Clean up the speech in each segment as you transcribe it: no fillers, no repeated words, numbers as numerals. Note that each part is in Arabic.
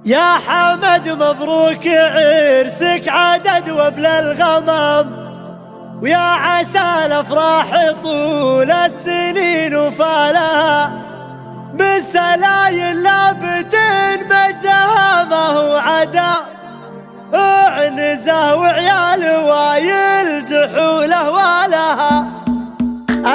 يا حمد مبروك عرسك عدد وبل الغمام، ويا عسى الافراح طول السنين وفالها، بالسلايل لابتين مجدها ما هو عدا، عنزه وعيال وايل زحوله ولها.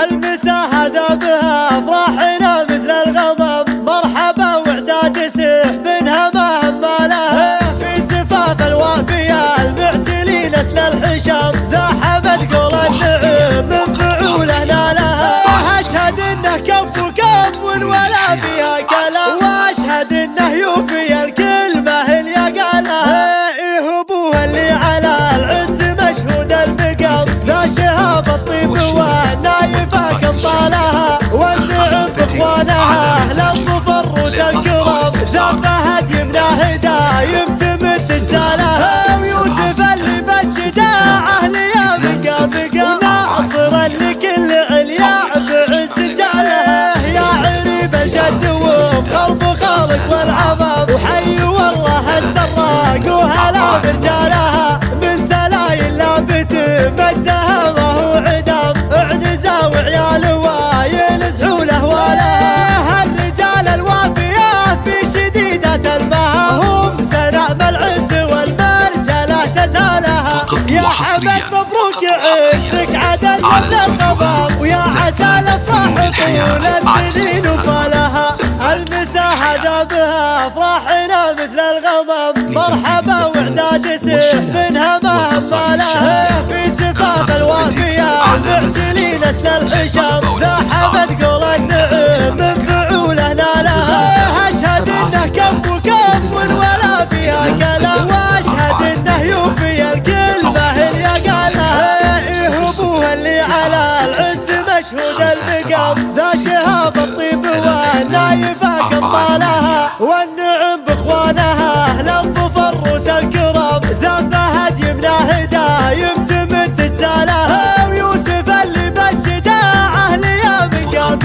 المسا هذا بها افراحنا مثل الغمام، مرحبا واعداد سحبنها مهمالها، في زفاف الوافيه المعتلي نسل الحشام، ذا حمد قول النعم من فعوله نالها. اشهد انه كف وكف ولا فيها كلام، واشهد انه يوفي الكلمه اللي قالها. إيه ابوها اللي على العز مشهود المقام، ذا شهاب الطيب والنايفه كم طالها، والنعم باخوانها اهل الظفر روس الكرام، ذا فهد يمناه دايم تمد تسالها، ويوسف اللي بالشجاعه ليا بقى ناصر اللي كل عليا بعز جالها. يا عريب الجد وفخر بخالق والعمام، وحي والله السراق وهلا برجالها، من سلايل لابت مدها ما هو عدام، عنزه وعيال وايل زحوله ولها. الرجال الوافيه في شديده المهام، هم سنام العز والمرجله تزالها. يا حمد مبروك عرسك عدد من الغمام، ويا عسى الافراح طول السنين وفالها. المسا هذا بها افراحنا مثل الغمام، مرحبا واعداد سحبنها مهمالها، في زفاف الوافيه المعتلي نسل الحشام، ذا حمد قول النعم من فعوله نالها. اشهد انه كف وكف ولا فيها كلام، واشهد انه يوفي الكلمه اللي قالها. إيه ابوها اللي على العز مشهود المقام، ذا شهاب الطيب والنايفه كم طالها، والنعم باخوانها اهل الظفر روس الكرام، ذا فهد يمناه دايم تمد تسالها، ويوسف اللي بالشجاعه ليا بقى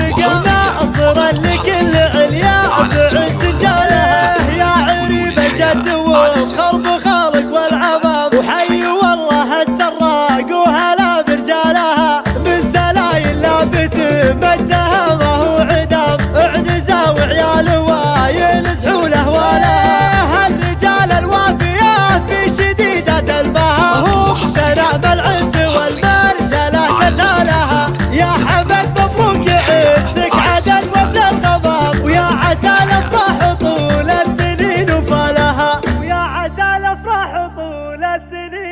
ناصر اللي كل عليا بعز جالها. يا عريب الجد وفخر بخالق والعمام، وحي والله السراق وهلا برجالها، من سلايل لابت مدها ما هو عدام، عنزه وعيال وايل زحوله ولها. الرجال الوافيه في شديده المهام، هم سنام العز والمرجله تزالها. يا حمد مبروك عرسك عدد وابن الغمام، ويا عسى الافراح طول السنين وفالها، ويا عسى الافراح طول السنين